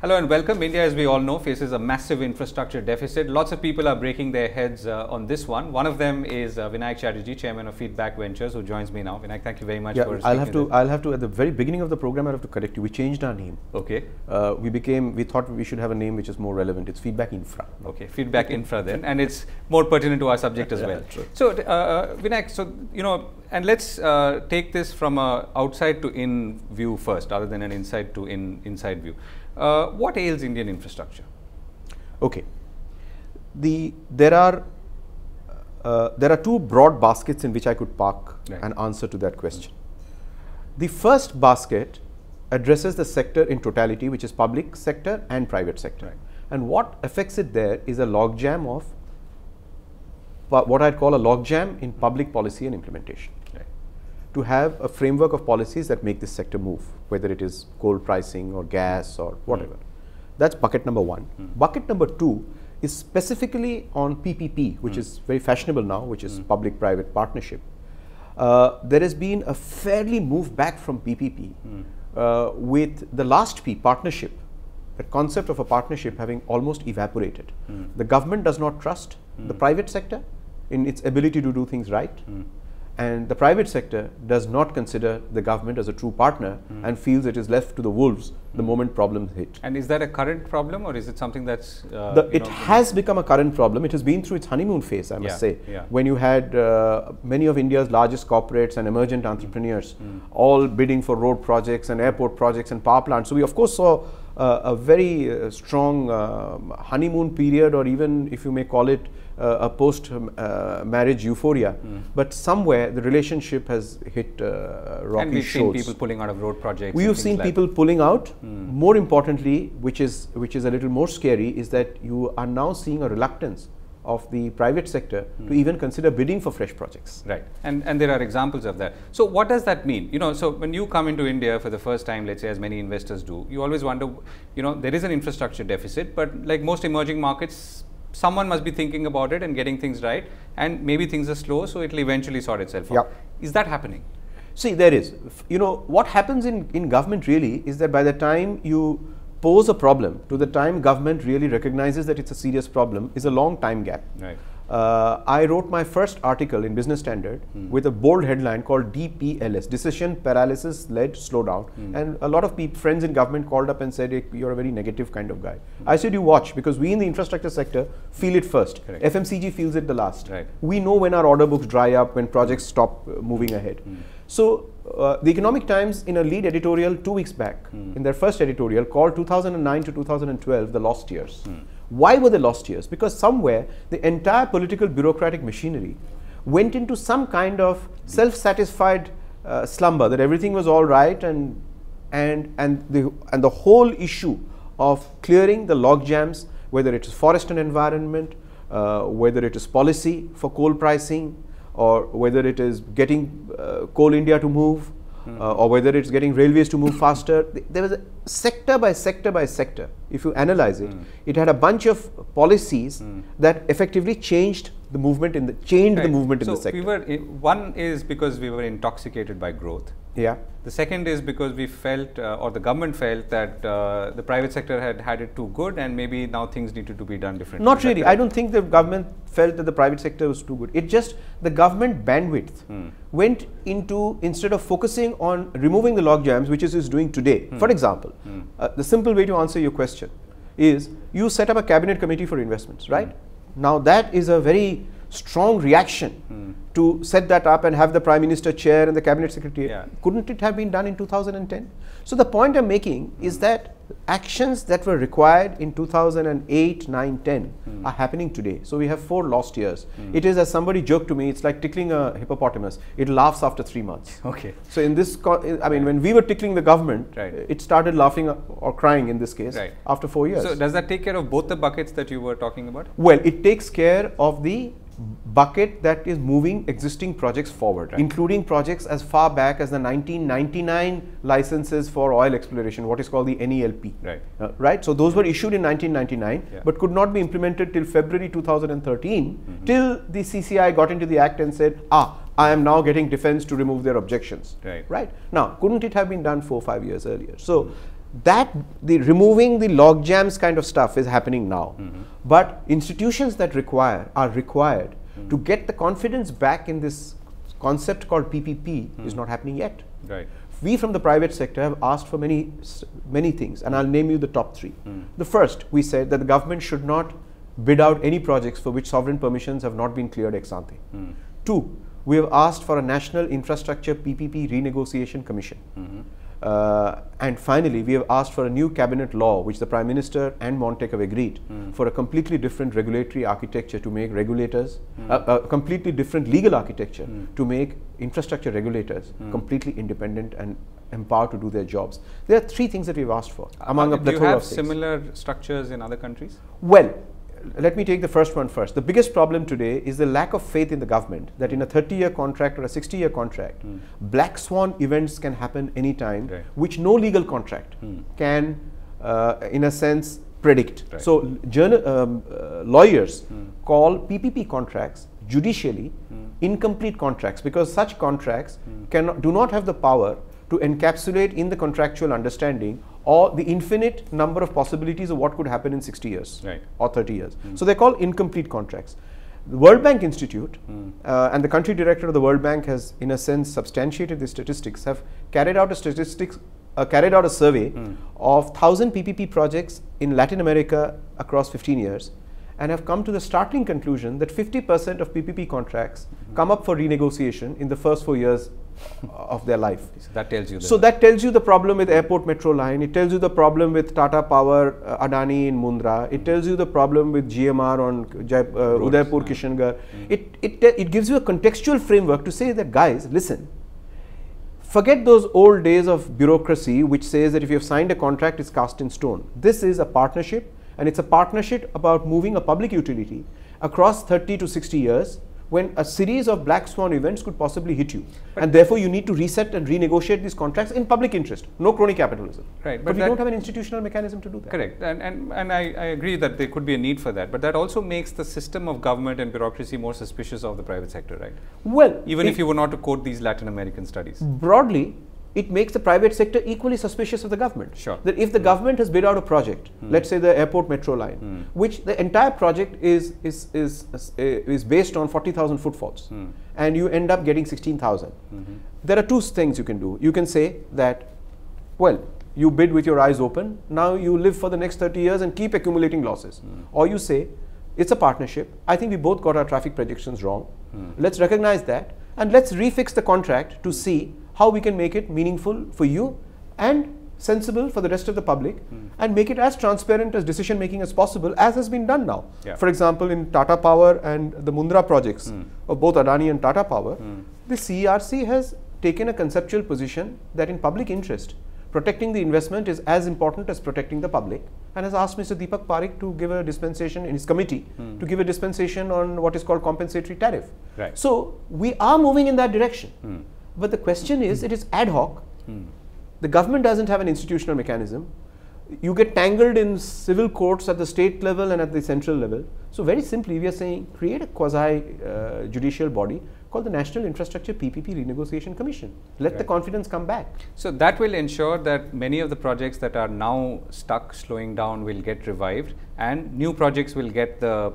Hello and welcome. India, as we all know, faces a massive infrastructure deficit. Lots of people are breaking their heads on this one. One of them is Vinayak Chatterjee, Chairman of Feedback Ventures, who joins me now. Vinayak, thank you very much for speaking. I'll have to, at the very beginning of the program, I'll have to correct you. We changed our name. Okay. We thought we should have a name which is more relevant. It's Feedback Infra. Okay, Feedback Infra then, and it's more pertinent to our subject as well. True. So, Vinayak, and let's take this from a outside to in view first, rather than an inside to inside view. What ails Indian infrastructure? Okay, there are two broad baskets in which I could park an answer to that question. The first basket addresses the sector in totality, which is public sector and private sector. And what affects it there is a logjam of what I'd call a logjam in public policy and implementation. To have a framework of policies that make this sector move, whether it is coal pricing or gas or whatever. That's bucket number one. Bucket number two is specifically on PPP, which is very fashionable now, which is public-private partnership. There has been a fairly move back from PPP with the last P, partnership, the concept of a partnership having almost evaporated. The government does not trust the private sector in its ability to do things right. And the private sector does not consider the government as a true partner and feels it is left to the wolves the moment problems hit. And is that a current problem, or is it something that's... it has become a current problem. It has been through its honeymoon phase, I must say, when you had many of India's largest corporates and emergent entrepreneurs all bidding for road projects and airport projects and power plants. So we of course saw a very strong honeymoon period, or even if you may call it a post-marriage euphoria, but somewhere the relationship has hit rocky shores. And we've seen people pulling out of road projects. We have seen people pulling out. More importantly, which is a little more scary, is that you are now seeing a reluctance of the private sector to even consider bidding for fresh projects. Right, and there are examples of that. So what does that mean? So when you come into India for the first time, let's say, as many investors do, you always wonder, there is an infrastructure deficit, but like most emerging markets, someone must be thinking about it and getting things right, and maybe things are slow, so it will eventually sort itself out. Is that happening? See, there is. What happens in government really is that by the time you pose a problem to the time government really recognizes that it's a serious problem is a long time gap. Right. I wrote my first article in Business Standard with a bold headline called DPLS, Decision Paralysis Led Slowdown. And a lot of friends in government called up and said, hey, you're a very negative kind of guy. I said, you watch, because we in the infrastructure sector feel it first. Correct. FMCG feels it the last. Right. We know when our order books dry up, when projects stop moving ahead. So the Economic Times, in a lead editorial 2 weeks back, in their first editorial, called 2009 to 2012 the lost years. Why were they lost years? Because somewhere the entire political bureaucratic machinery went into some kind of self-satisfied slumber that everything was all right, and the whole issue of clearing the log jams, whether it is forest and environment, whether it is policy for coal pricing, or whether it is getting Coal India to move, or whether it's getting railways to move faster. There was a sector by sector by sector. If you analyze it, it had a bunch of policies that effectively changed the movement in the the sector. One is because we were intoxicated by growth. Yeah. The second is because we felt, or the government felt, that the private sector had it too good, and maybe now things needed to be done differently. Not really. I don't think the government felt that the private sector was too good. It just, the government bandwidth went into, instead of focusing on removing the log jams, which is doing today. For example, the simple way to answer your question is, you set up a cabinet committee for investments, right? Now that is a very strong reaction to set that up and have the Prime Minister chair and the Cabinet Secretary. Couldn't it have been done in 2010? So the point I'm making is that actions that were required in 2008, 9, 10 are happening today. So we have 4 lost years. It is, as somebody joked to me, it's like tickling a hippopotamus. It laughs after 3 months. Okay. So in this, I mean, when we were tickling the government, it started laughing or crying in this case after 4 years. So does that take care of both the buckets that you were talking about? Well, it takes care of the bucket that is moving existing projects forward, including projects as far back as the 1999 licenses for oil exploration, what is called the NELP. Right. So those were issued in 1999, but could not be implemented till February 2013, till the CCI got into the act and said, I am now getting defense to remove their objections. Right. Now, couldn't it have been done 4 or 5 years earlier? So the removing the log jams kind of stuff is happening now. But institutions that are required to get the confidence back in this concept called PPP is not happening yet. Right. We from the private sector have asked for many things, and I'll name you the top three. The first, we said that the government should not bid out any projects for which sovereign permissions have not been cleared ex ante. Two, we have asked for a national infrastructure PPP renegotiation commission. And finally, we have asked for a new cabinet law, which the Prime Minister and Montek have agreed, for a completely different regulatory architecture to make regulators, a completely different legal architecture to make infrastructure regulators completely independent and empowered to do their jobs. There are three things that we've asked for. Do you have similar structures in other countries? Well, let me take the first one first. The biggest problem today is the lack of faith in the government that in a 30-year contract or a 60-year contract, black swan events can happen anytime, which no legal contract can, in a sense, predict. So, lawyers call PPP contracts judicially incomplete contracts, because such contracts do not have the power to encapsulate in the contractual understanding or the infinite number of possibilities of what could happen in 60 years or 30 years. So they're called incomplete contracts. The World Bank Institute and the country director of the World Bank has, in a sense, substantiated the statistics, have carried out a survey of 1,000 PPP projects in Latin America across 15 years, and have come to the startling conclusion that 50% of PPP contracts come up for renegotiation in the first 4 years of their life. So that tells you. That tells you the problem with airport metro line. It tells you the problem with Tata Power, Adani in Mundra. It tells you the problem with GMR on Udaipur, Kishangarh. It gives you a contextual framework to say that, guys, listen, forget those old days of bureaucracy which says that if you have signed a contract, it's cast in stone. This is a partnership, and it's a partnership about moving a public utility across 30 to 60 years, when a series of black swan events could possibly hit you. And therefore, you need to reset and renegotiate these contracts in public interest, no crony capitalism. Right. But we don't have an institutional mechanism to do that. Correct. And I agree that there could be a need for that. But that also makes the system of government and bureaucracy more suspicious of the private sector, right? Well, even if you were not to quote these Latin American studies. Broadly, it makes the private sector equally suspicious of the government. Sure. That if the government has bid out a project, let's say the airport metro line, which the entire project is based on 40,000 footfalls, and you end up getting 16,000. There are two things you can do. You can say that, well, you bid with your eyes open, now you live for the next 30 years and keep accumulating losses. Or you say, it's a partnership. I think we both got our traffic predictions wrong. Let's recognize that, and let's refix the contract to see how we can make it meaningful for you and sensible for the rest of the public, and make it as transparent as decision making as possible, as has been done now. For example, in Tata Power and the Mundra projects of both Adani and Tata Power, the CERC has taken a conceptual position that in public interest, protecting the investment is as important as protecting the public, and has asked Mr. Deepak Parekh to give a dispensation in his committee to give a dispensation on what is called compensatory tariff. So we are moving in that direction. But the question is, it is ad hoc. The government doesn't have an institutional mechanism. You get tangled in civil courts at the state level and at the central level. So very simply, we are saying, create a quasi-judicial body called the National Infrastructure PPP Renegotiation Commission. Let the confidence come back. So that will ensure that many of the projects that are now stuck, slowing down, will get revived, and new projects will get the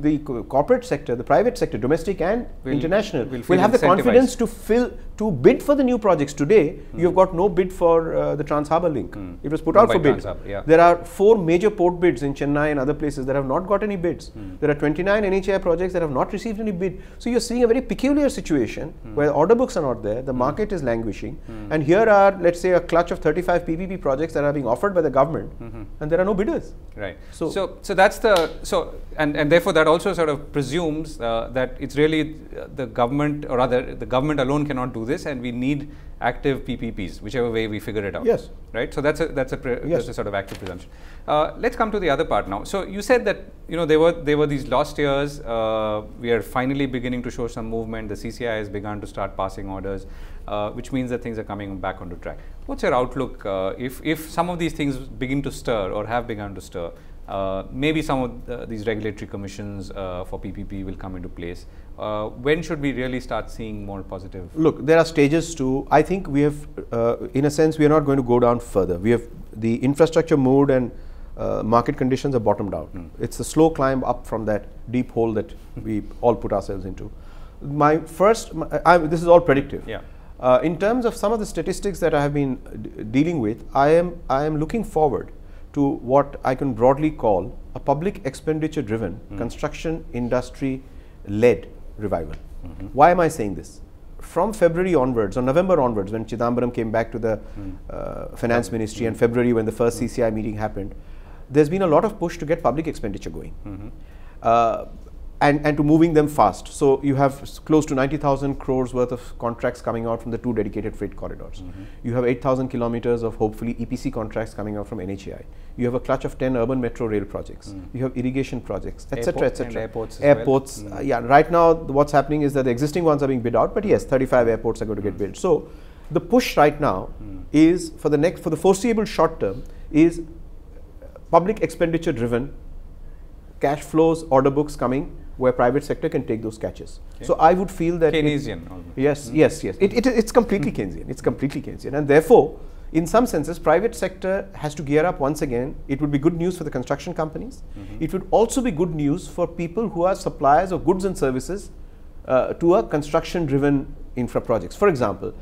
the corporate sector, the private sector, domestic and international, will have the confidence to bid for the new projects. Today, you have got no bid for the Trans Harbour Link. It was put out for bid. There are 4 major port bids in Chennai and other places that have not got any bids. There are 29 NHAI projects that have not received any bid. So you're seeing a very peculiar situation where order books are not there, the market is languishing, and here are, let's say, a clutch of 35 PPP projects that are being offered by the government, and there are no bidders. Right. So that's and therefore that also sort of presumes that it's really the government, or rather the government alone cannot do this, and we need active PPPs, whichever way we figure it out. Yes. Right. So that's a sort of active presumption. Let's come to the other part now. So you said that there were these lost years. We are finally beginning to show some movement. The CCI has begun to start passing orders, which means that things are coming back onto track. What's your outlook if some of these things begin to stir or have begun to stir? maybe some of these regulatory commissions for PPP will come into place. When should we really start seeing more positive? Look, there are stages to, I think we have, in a sense, we are not going to go down further. We have the infrastructure mood and market conditions are bottomed out. It's a slow climb up from that deep hole that we all put ourselves into. This is all predictive. Yeah. In terms of some of the statistics that I have been dealing with, I am looking forward to what I can broadly call a public expenditure driven construction industry led revival. Why am I saying this? From February onwards or November onwards, when Chidambaram came back to the finance ministry, and February when the first CCI meeting happened, there's been a lot of push to get public expenditure going. And to moving them fast. So you have close to 90,000 crores worth of contracts coming out from the 2 dedicated freight corridors. You have 8,000 kilometers of hopefully EPC contracts coming out from NHAI. You have a clutch of 10 urban metro rail projects. You have irrigation projects, etc., etc. Airports. Airports. Yeah. Right now, what's happening is that the existing ones are being bid out, but yes, 35 airports are going to get built. So the push right now is for the foreseeable short term is public expenditure driven cash flows, order books coming, where private sector can take those catches. Okay. So I would feel that Keynesian almost. Yes. It's completely Keynesian. It's completely Keynesian, and therefore, in some senses, private sector has to gear up once again. It would be good news for the construction companies. It would also be good news for people who are suppliers of goods and services to a construction-driven infra projects. For example,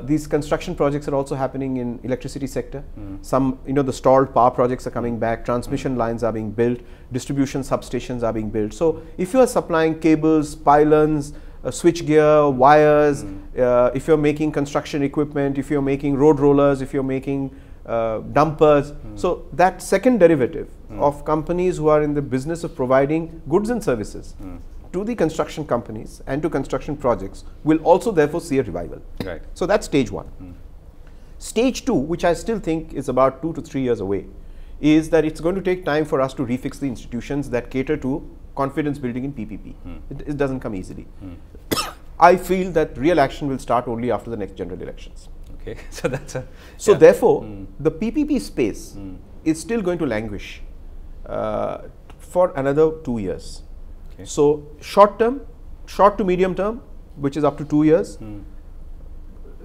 these construction projects are also happening in electricity sector. Some, the stalled power projects are coming back, transmission lines are being built, distribution substations are being built. So if you are supplying cables, pylons, switchgear, wires, if you're making construction equipment, if you're making road rollers, if you're making dumpers, so that second derivative of companies who are in the business of providing goods and services to the construction companies and to construction projects will also therefore see a revival. Right. So that's stage one. Stage two, which I still think is about 2 to 3 years away, is that it's going to take time for us to refix the institutions that cater to confidence building in PPP. It doesn't come easily. I feel that real action will start only after the next general elections. Okay, so that's a... So therefore, the PPP space is still going to languish for another 2 years. Okay. So short to medium term, which is up to 2 years,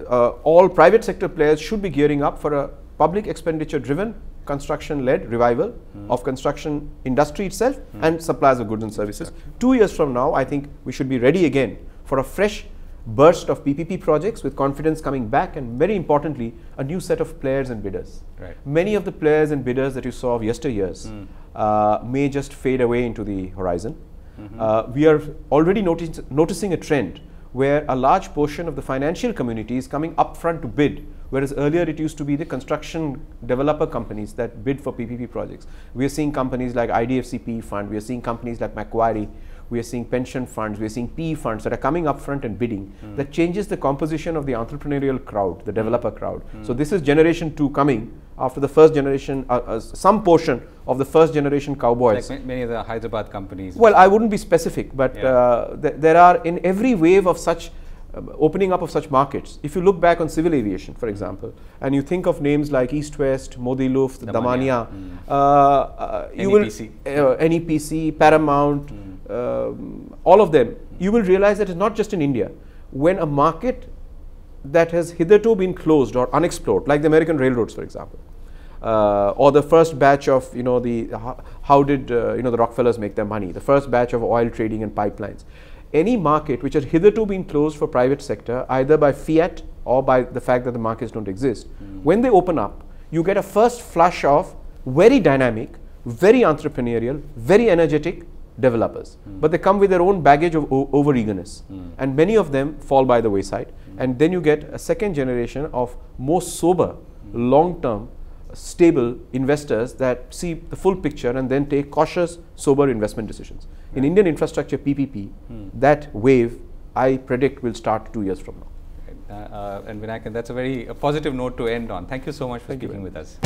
all private sector players should be gearing up for a public expenditure driven construction-led revival of construction industry itself and suppliers of goods and services. 2 years from now, I think we should be ready again for a fresh burst of PPP projects with confidence coming back, and very importantly, a new set of players and bidders. Right. Many of the players and bidders that you saw of yesteryears may just fade away into the horizon. We are already noticing a trend where a large portion of the financial community is coming upfront to bid, whereas earlier it used to be the construction developer companies that bid for PPP projects. We are seeing companies like IDFC PE Fund, we are seeing companies like Macquarie, we are seeing pension funds, we are seeing PE funds that are coming upfront and bidding. That changes the composition of the entrepreneurial crowd, the developer crowd. So this is generation 2 coming after the first generation, some portion of the first generation cowboys. Like many of the Hyderabad companies. Well, I wouldn't be specific, but there are in every wave of such opening up of such markets. If you look back on civil aviation, for example, and you think of names like East West, Modi Luft, Damania, you will NEPC, Paramount, all of them, you will realize that it's not just in India. When a market that has hitherto been closed or unexplored, like the American railroads, for example, or the first batch of, how did the Rockefellers make their money, the first batch of oil trading and pipelines. Any market which has hitherto been closed for private sector, either by fiat or by the fact that the markets don't exist, when they open up, you get a first flush of very dynamic, very entrepreneurial, very energetic developers. But they come with their own baggage of over-eagerness. And many of them fall by the wayside. And then you get a second generation of more sober, long-term, stable investors that see the full picture and then take cautious, sober investment decisions. In Indian infrastructure PPP, that wave, I predict, will start 2 years from now. And Vinayak, that's a very positive note to end on. Thank you so much for speaking with us.